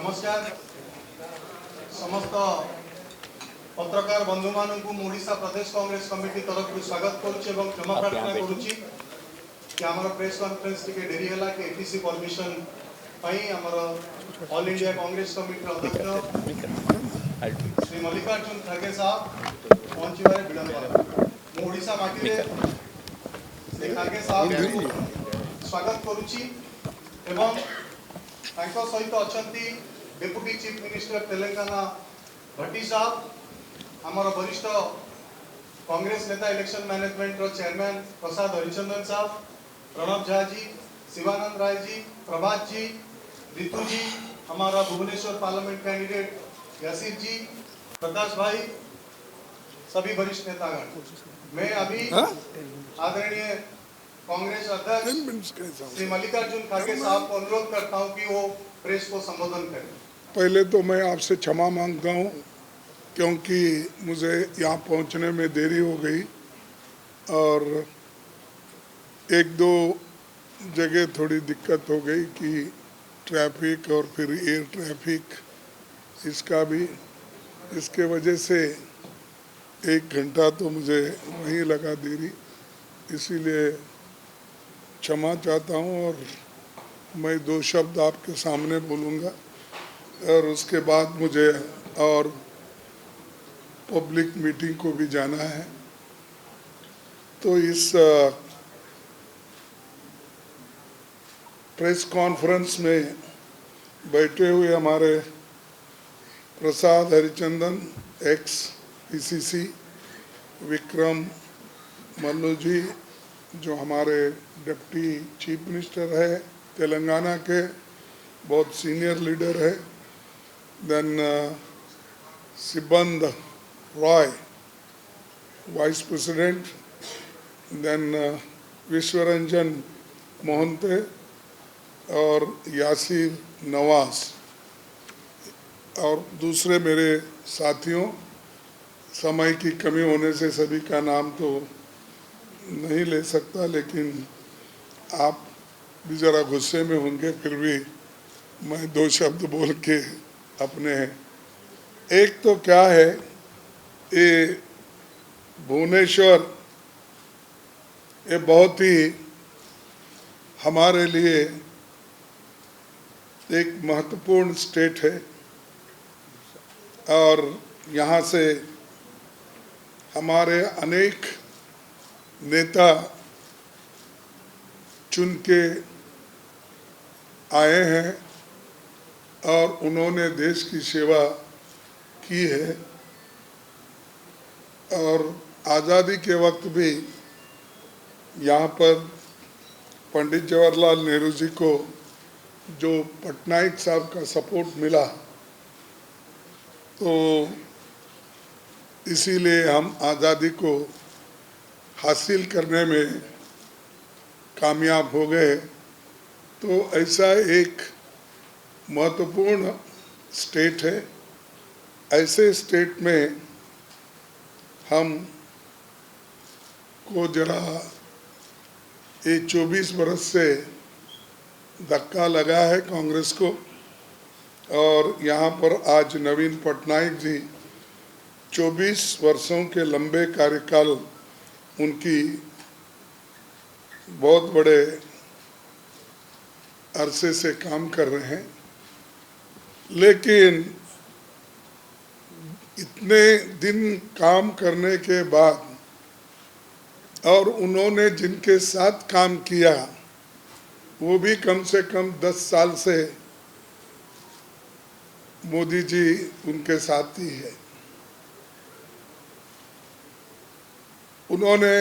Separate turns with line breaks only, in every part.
नमस्कार समस्त पत्रकार बंधु मानू ओडिशा प्रदेश कांग्रेस कमिटी तरफ स्वागत करुच्ची क्षमा प्रार्थना करुच्ची कि आमर प्रेस कॉन्फ्रेंस टिके डेरी है कि एटीसी परमिशन आमर ऑल इंडिया कांग्रेस कमिटी अध्यक्ष श्री मल्लिकार्जुन खड़गे साहब पहुंचवे विलंब ओडिशा माटी श्री खड़गे साहब स्वागत करुच्ची सहित अच्छा डेप्यूटी चीफ मिनिस्टर तेलंगाना भट्टी साहब आमर वरिष्ठ कांग्रेस नेता इलेक्शन मैनेजमेंट रो चेयरमैन प्रसाद हरिचंदन साहब, प्रणव झा जी, शिवानंद राय जी, प्रभात जी, रितु जी, हमारा भुवनेश्वर पार्लियामेंट कैंडिडेट यासिर जी, प्रकाश भाई, सभी वरिष्ठ नेतागण। मैं अभी आदरणीय कांग्रेस अध्यक्ष श्री मल्लिकार्जुन खड़गे साहब को अनुरोध करता हूं कि वो प्रेस को संबोधन करें।
पहले तो मैं आपसे क्षमा मांगता हूं क्योंकि मुझे यहाँ पहुँचने में देरी हो गई और एक दो जगह थोड़ी दिक्कत हो गई कि ट्रैफिक और फिर एयर ट्रैफिक इसका भी, इसके वजह से 1 घंटा तो मुझे वहीं लगा देरी, इसीलिए क्षमा चाहता हूं। और मैं 2 शब्द आपके सामने बोलूँगा और उसके बाद मुझे और पब्लिक मीटिंग को भी जाना है। तो इस प्रेस कॉन्फ्रेंस में बैठे हुए हमारे प्रसाद हरिचंदन एक्स पीसीसी, विक्रम मल्लू जी जो हमारे डिप्टी चीफ मिनिस्टर है तेलंगाना के, बहुत सीनियर लीडर है, then Siband Roy vice president, then Vishwaranjan Mohanty और यासिर नवाज और दूसरे मेरे साथियों। समय की कमी होने से सभी का नाम तो नहीं ले सकता, लेकिन आप भी ज़रा गुस्से में होंगे, फिर भी मैं 2 शब्द बोल के अपने एक तो क्या है, ये भुवनेश्वर ये बहुत ही हमारे लिए एक महत्वपूर्ण स्टेट है और यहाँ से हमारे अनेक नेता चुन के आए हैं और उन्होंने देश की सेवा की है और आज़ादी के वक्त भी यहाँ पर पंडित जवाहरलाल नेहरू जी को जो पटनायक साहब का सपोर्ट मिला, तो इसीलिए हम आज़ादी को हासिल करने में कामयाब हो गए। तो ऐसा एक महत्वपूर्ण स्टेट है, ऐसे स्टेट में हम को जरा ये 24 बरस से धक्का लगा है कांग्रेस को, और यहाँ पर आज नवीन पटनायक जी 24 वर्षों के लंबे कार्यकाल उनकी बहुत बड़े अरसे से काम कर रहे हैं, लेकिन इतने दिन काम करने के बाद और उन्होंने जिनके साथ काम किया वो भी कम से कम 10 साल से मोदी जी उनके साथ ही है। उन्होंने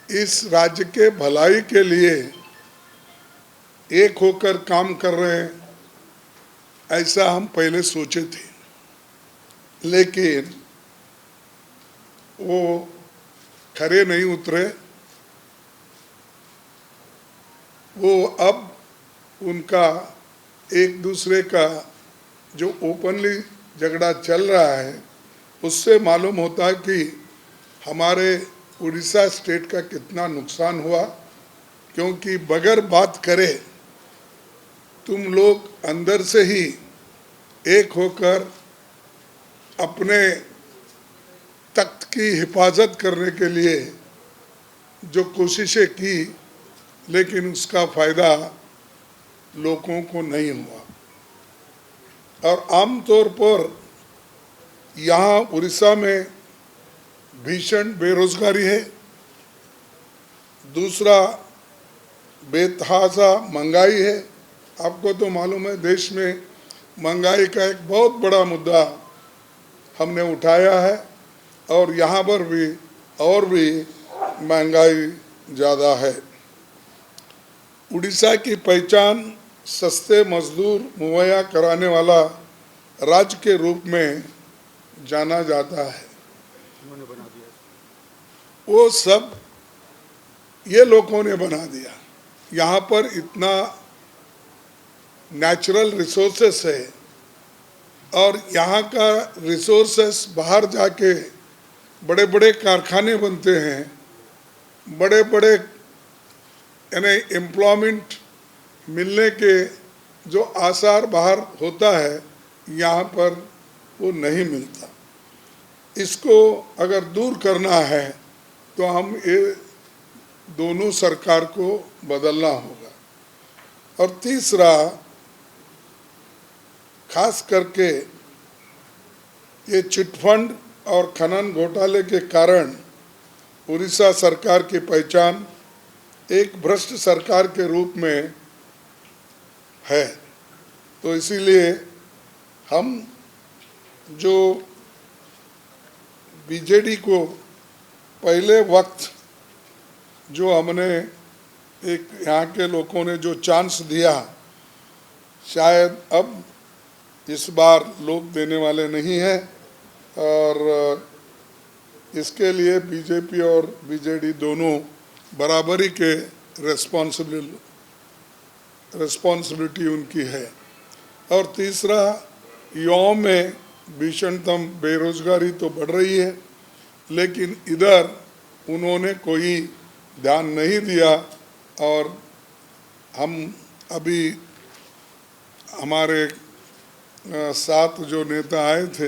इस राज्य के भलाई के लिए एक होकर काम कर रहे हैं, ऐसा हम पहले सोचे थे, लेकिन वो खरे नहीं उतरे। वो अब उनका एक दूसरे का जो ओपनली झगड़ा चल रहा है उससे मालूम होता है कि हमारे उड़ीसा स्टेट का कितना नुकसान हुआ, क्योंकि बगैर बात करे तुम लोग अंदर से ही एक होकर अपने तख्त की हिफाजत करने के लिए जो कोशिशें की, लेकिन उसका फायदा लोगों को नहीं हुआ। और आमतौर पर यहाँ उड़ीसा में भीषण बेरोजगारी है, दूसरा बेतहाशा महंगाई है। आपको तो मालूम है देश में महंगाई का एक बहुत बड़ा मुद्दा हमने उठाया है, और यहाँ पर भी और भी महंगाई ज़्यादा है। उड़ीसा की पहचान सस्ते मजदूर मुहैया कराने वाला राज्य के रूप में जाना जाता है। वो सब ये लोगों ने बना दिया। यहाँ पर इतना नेचुरल रिसोर्सेस है, और यहाँ का रिसोर्सेस बाहर जाके बड़े बड़े कारखाने बनते हैं, बड़े बड़े यानी एम्प्लॉयमेंट मिलने के जो आसार बाहर होता है, यहाँ पर वो नहीं मिलता। इसको अगर दूर करना है तो हम ये दोनों सरकार को बदलना होगा। और तीसरा, खास करके ये चिटफंड और खनन घोटाले के कारण उड़ीसा सरकार की पहचान एक भ्रष्ट सरकार के रूप में है। तो इसीलिए हम जो बीजेडी को पहले वक्त जो हमने एक यहाँ के लोगों ने जो चांस दिया, शायद अब इस बार लोग देने वाले नहीं हैं, और इसके लिए बीजेपी और बीजेडी दोनों बराबरी के रिस्पॉन्सिबिलिटी उनकी है। और तीसरा, युवाओं में भीषणतम बेरोजगारी तो बढ़ रही है, लेकिन इधर उन्होंने कोई ध्यान नहीं दिया। और हम अभी हमारे साथ जो नेता आए थे,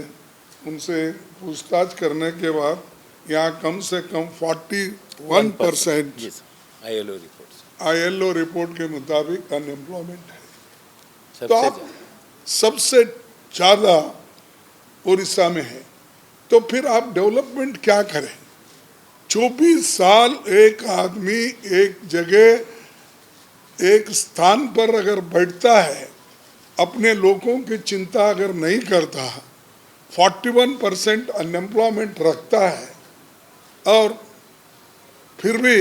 उनसे पूछताछ करने के बाद यहाँ कम से कम 41% ILO रिपोर्ट के मुताबिक अनएम्प्लॉयमेंट है। तो आप सबसे ज़्यादा उड़ीसा में है, तो फिर आप डेवलपमेंट क्या करें? 24 साल एक आदमी एक जगह एक स्थान पर अगर बैठता है, अपने लोगों की चिंता अगर नहीं करता, 41% अनएम्प्लॉयमेंट रखता है, और फिर भी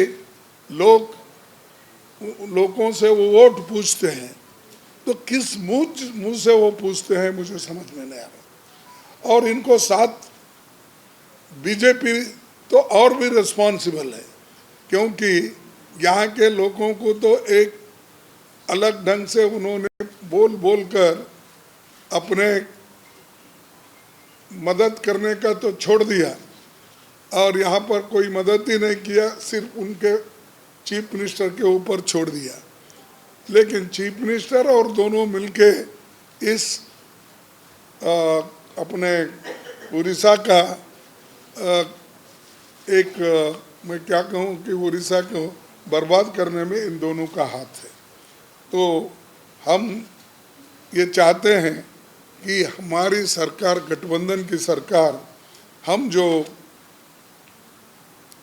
लोगों से वो वोट पूछते हैं, तो किस मुंह से वो पूछते हैं, मुझे समझ में नहीं आ रहा। और इनको साथ बीजेपी तो और भी रिस्पॉन्सिबल है, क्योंकि यहाँ के लोगों को तो एक अलग ढंग से उन्होंने बोल कर अपने मदद करने का तो छोड़ दिया, और यहाँ पर कोई मदद ही नहीं किया, सिर्फ उनके चीफ मिनिस्टर के ऊपर छोड़ दिया। लेकिन चीफ मिनिस्टर और दोनों मिलके इस अपने उड़ीसा का एक मैं क्या कहूँ कि उड़ीसा को बर्बाद करने में इन दोनों का हाथ है। तो हम ये चाहते हैं कि हमारी सरकार, गठबंधन की सरकार, हम जो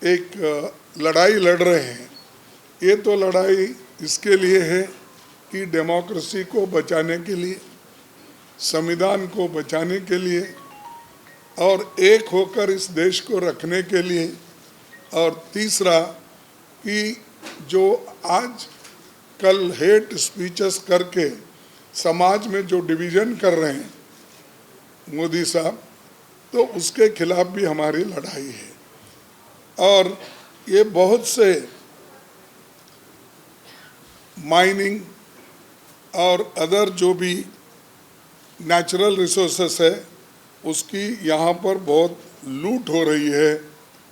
एक लड़ाई लड़ रहे हैं, ये तो लड़ाई इसके लिए है कि डेमोक्रेसी को बचाने के लिए, संविधान को बचाने के लिए, और एक होकर इस देश को रखने के लिए। और तीसरा कि जो आज कल हेट स्पीचेस करके समाज में जो डिवीज़न कर रहे हैं मोदी साहब, तो उसके खिलाफ भी हमारी लड़ाई है। और ये बहुत से माइनिंग और अदर जो भी नेचुरल रिसोर्सेस है, उसकी यहाँ पर बहुत लूट हो रही है।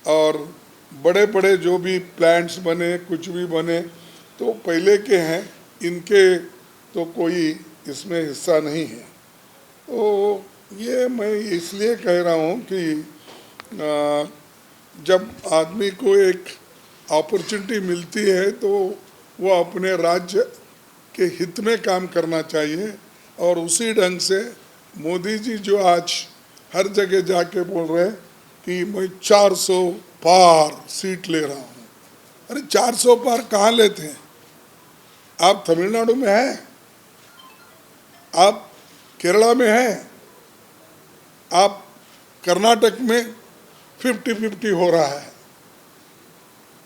और बड़े बड़े जो भी प्लांट्स बने, कुछ भी बने, तो पहले के हैं, इनके तो कोई इसमें हिस्सा नहीं है। तो ये मैं इसलिए कह रहा हूँ कि जब आदमी को एक अपॉर्चुनिटी मिलती है तो वो अपने राज्य के हित में काम करना चाहिए, और उसी ढंग से मोदी जी जो आज हर जगह जाके बोल रहे हैं कि मैं 400 पार सीट ले रहा हूँ। अरे 400 पार कहाँ लेते हैं? आप तमिलनाडु में हैं, आप केरला में हैं, आप कर्नाटक में 50-50 हो रहा है,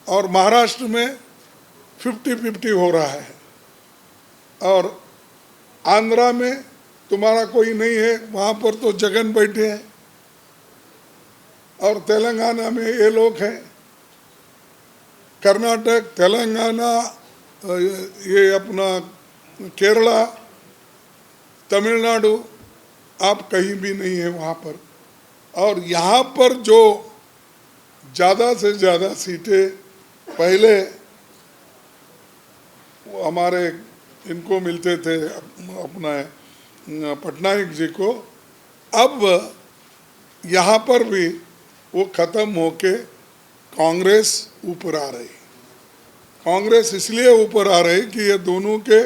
और महाराष्ट्र में 50-50 हो रहा है, और आंध्रा में तुम्हारा कोई नहीं है, वहाँ पर तो जगन बैठे हैं, और तेलंगाना में ये लोग हैं। कर्नाटक, तेलंगाना, ये अपना केरला, तमिलनाडु, आप कहीं भी नहीं है वहाँ पर। और यहाँ पर जो ज़्यादा से ज़्यादा सीटें पहले हमारे इनको मिलते थे, अपना पटनायक जी को, अब यहाँ पर भी वो ख़त्म होके कांग्रेस ऊपर आ रही। कांग्रेस इसलिए ऊपर आ रही कि ये दोनों के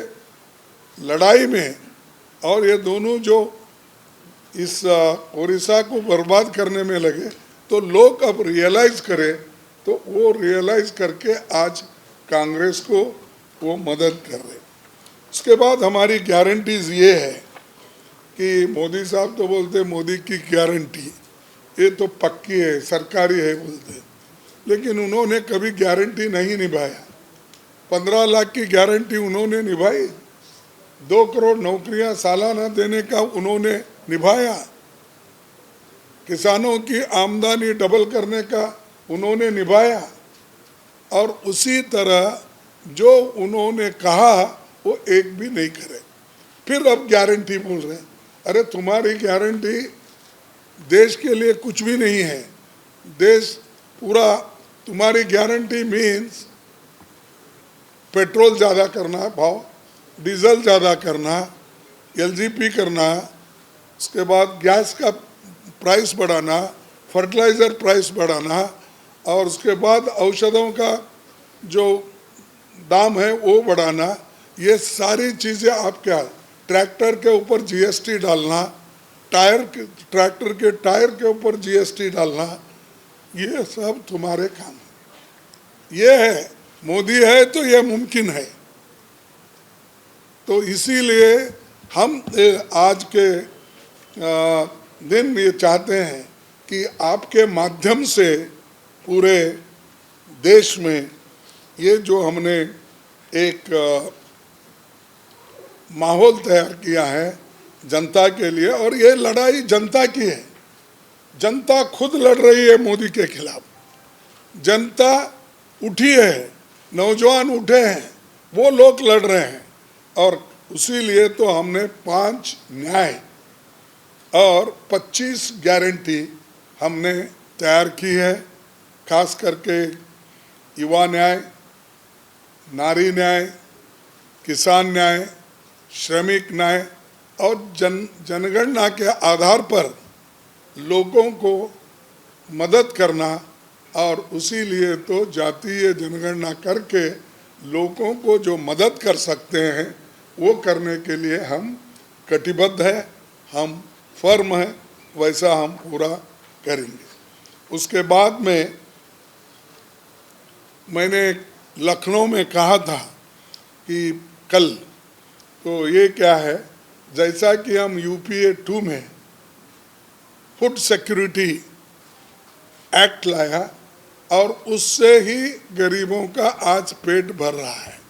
लड़ाई में, और ये दोनों जो इस उड़ीसा को बर्बाद करने में लगे, तो लोग अब रियलाइज करें, तो वो रियलाइज करके आज कांग्रेस को वो मदद कर रहे। उसके बाद हमारी गारंटीज ये है कि मोदी साहब तो बोलते मोदी की गारंटी, ये तो पक्की है, सरकारी है बोलते, लेकिन उन्होंने कभी गारंटी नहीं निभाया। 15 लाख की गारंटी उन्होंने निभाई, 2 करोड़ नौकरियां सालाना देने का उन्होंने निभाया, किसानों की आमदनी डबल करने का उन्होंने निभाया, और उसी तरह जो उन्होंने कहा वो एक भी नहीं करे। फिर अब गारंटी बोल रहे हैं। अरे तुम्हारी गारंटी देश के लिए कुछ भी नहीं है। देश पूरा, तुम्हारी गारंटी मीन्स पेट्रोल ज़्यादा करना, भाव डीजल ज़्यादा करना, एलजीपी करना, उसके बाद गैस का प्राइस बढ़ाना, फर्टिलाइज़र प्राइस बढ़ाना, और उसके बाद औषधों का जो दाम है वो बढ़ाना। ये सारी चीज़ें आप क्या, ट्रैक्टर के ऊपर जीएसटी डालना, ट्रैक्टर के टायर के ऊपर जीएसटी डालना, ये सब तुम्हारे काम है। ये है, मोदी है तो ये मुमकिन है। तो इसीलिए हम आज के दिन ये चाहते हैं कि आपके माध्यम से पूरे देश में ये जो हमने एक माहौल तैयार किया है जनता के लिए, और ये लड़ाई जनता की है। जनता खुद लड़ रही है मोदी के खिलाफ, जनता उठी है, नौजवान उठे हैं, वो लोग लड़ रहे हैं। और उसी लिए तो हमने 5 न्याय और 25 गारंटी हमने तैयार की है, खास करके युवा न्याय, नारी न्याय, किसान न्याय, श्रमिक न्याय, और जनगणना के आधार पर लोगों को मदद करना। और उसी लिए तो जातीय जनगणना करके लोगों को जो मदद कर सकते हैं वो करने के लिए हम कटिबद्ध है, हम फर्म है, वैसा हम पूरा करेंगे। उसके बाद में मैंने लखनऊ में कहा था कि कल, तो ये क्या है, जैसा कि हम यूपीए 2 में फूड सिक्योरिटी एक्ट लाया, और उससे ही गरीबों का आज पेट भर रहा है।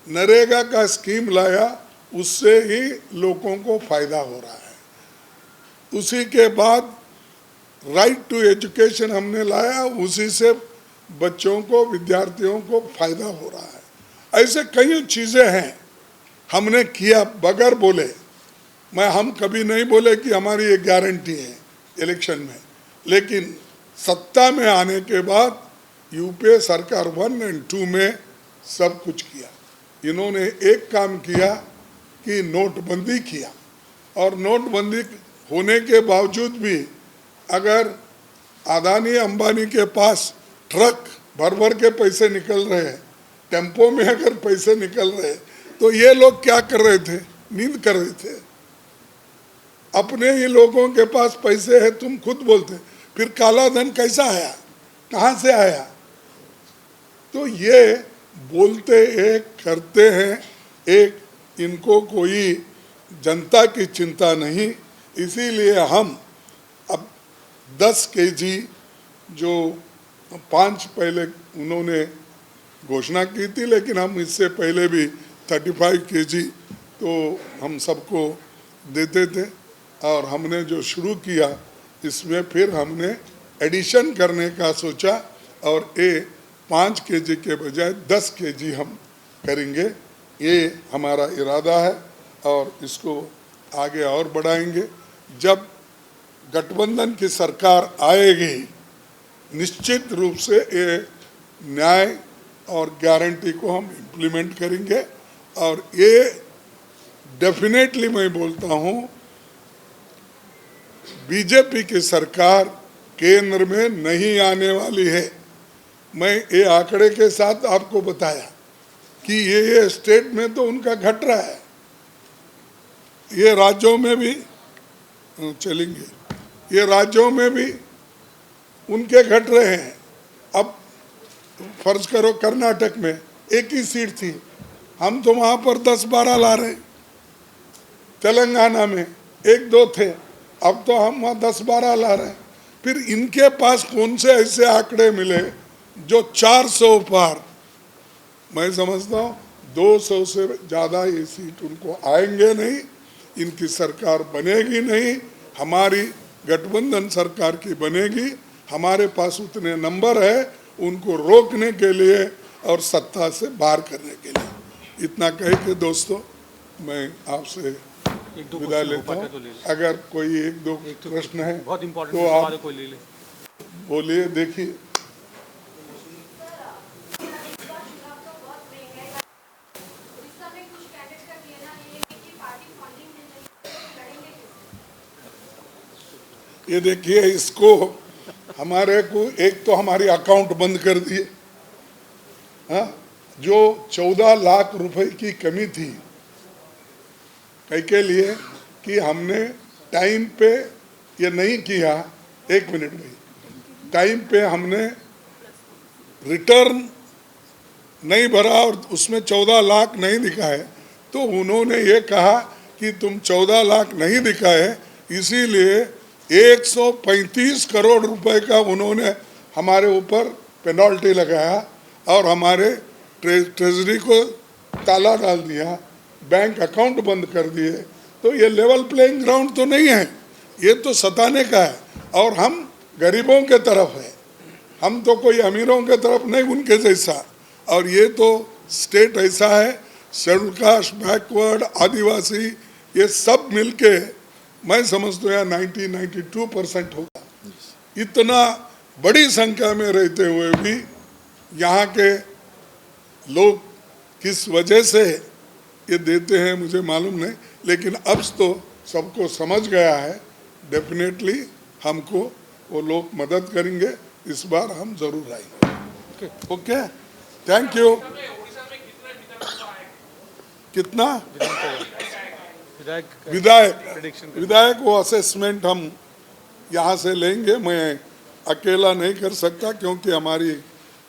नरेगा का स्कीम लाया, उससे ही लोगों को फायदा हो रहा है। उसी के बाद राइट टू एजुकेशन हमने लाया, उसी से बच्चों को, विद्यार्थियों को फायदा हो रहा है। ऐसे कई चीज़ें हैं हमने किया बगैर बोले। हम कभी नहीं बोले कि हमारी ये गारंटी है इलेक्शन में, लेकिन सत्ता में आने के बाद यूपीए सरकार 1 और 2 में सब कुछ किया। इन्होंने एक काम किया कि नोटबंदी किया, और नोटबंदी होने के बावजूद भी अगर अदानी अंबानी के पास ट्रक भर भर के पैसे निकल रहे हैं, टेम्पो में अगर पैसे निकल रहे, तो ये लोग क्या कर रहे थे? नींद कर रहे थे। अपने ही लोगों के पास पैसे है, तुम खुद बोलते, फिर काला धन कैसा आया, कहाँ से आया? तो ये बोलते एक, करते हैं एक, इनको कोई जनता की चिंता नहीं। इसीलिए हम अब 10 केजी जो 5 पहले उन्होंने घोषणा की थी, लेकिन हम इससे पहले भी 35 केजी तो हम सबको देते थे, और हमने जो शुरू किया इसमें फिर हमने एडिशन करने का सोचा, और ये 5 केजी के बजाय 10 केजी हम करेंगे, ये हमारा इरादा है, और इसको आगे और बढ़ाएंगे। जब गठबंधन की सरकार आएगी, निश्चित रूप से ये न्याय और गारंटी को हम इम्प्लीमेंट करेंगे, और ये डेफिनेटली मैं बोलता हूँ, बीजेपी की सरकार केंद्र में नहीं आने वाली है। मैं ये आंकड़े के साथ आपको बताया कि ये स्टेट में तो उनका घट रहा है, ये राज्यों में भी चलेंगे, ये राज्यों में भी उनके घट रहे हैं। अब फर्ज करो कर्नाटक में 1 ही सीट थी, हम तो वहाँ पर 10-12 ला रहे हैं। तेलंगाना में 1-2 थे, अब तो हम वहाँ 10-12 ला रहे हैं। फिर इनके पास कौन से ऐसे आंकड़े मिले जो 400 पार? मैं समझता हूँ 200 से ज़्यादा ये सीट उनको आएंगे नहीं, इनकी सरकार बनेगी नहीं, हमारी गठबंधन सरकार की बनेगी। हमारे पास उतने नंबर है उनको रोकने के लिए और सत्ता से बाहर करने के लिए। इतना कह के दोस्तों मैं आपसे विदा लेता हूँ। अगर कोई 1-2 प्रश्न है तो आप बोलिए। देखिए, ये देखिए, इसको हमारे को एक तो हमारी अकाउंट बंद कर दिए, हाँ, जो 14 लाख रुपए की कमी थी कई के लिए कि हमने टाइम पे ये नहीं किया। 1 मिनट में टाइम पे हमने रिटर्न नहीं भरा और उसमें 14 लाख नहीं दिखाए, तो उन्होंने ये कहा कि तुम 14 लाख नहीं दिखाए, इसीलिए 135 करोड़ रुपए का उन्होंने हमारे ऊपर पेनल्टी लगाया और हमारे ट्रेजरी को ताला डाल दिया, बैंक अकाउंट बंद कर दिए। तो ये लेवल प्लेइंग ग्राउंड तो नहीं है, ये तो सताने का है, और हम गरीबों के तरफ है, हम तो कोई अमीरों के तरफ नहीं उनके जैसा। और ये तो स्टेट ऐसा है, शेड्यूल कास्ट, बैकवर्ड, आदिवासी, ये सब मिलके मैं समझता हूँ 90-92% होगा। इतना बड़ी संख्या में रहते हुए भी यहाँ के लोग किस वजह से ये देते हैं मुझे मालूम नहीं, लेकिन अब तो सबको समझ गया है। डेफिनेटली हमको वो लोग मदद करेंगे, इस बार हम जरूर आएंगे। Okay, thank you. कितना विधायक वो असेसमेंट हम यहाँ से लेंगे, मैं अकेला नहीं कर सकता क्योंकि हमारी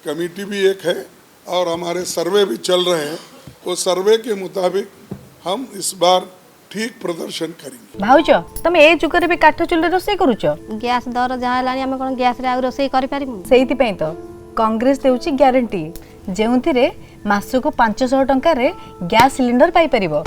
कमेटी भी एक है और हमारे सर्वे भी चल रहे हैं। वो सर्वे के मुताबिक हम इस बार ठीक प्रदर्शन करेंगे।
भाउज तमे ए जुगरे भी काठ चुल्ले रोषे करूछ?
गैस दर जहाँ हेलानी आमे कोन गैस रे आ रोषे करि पारिमु?
सेहिति पई तो कांग्रेस देउची ग्यारंटी जेउथिरे मासको 500 टंका रे गैस सिलेंडर पाई परिबो।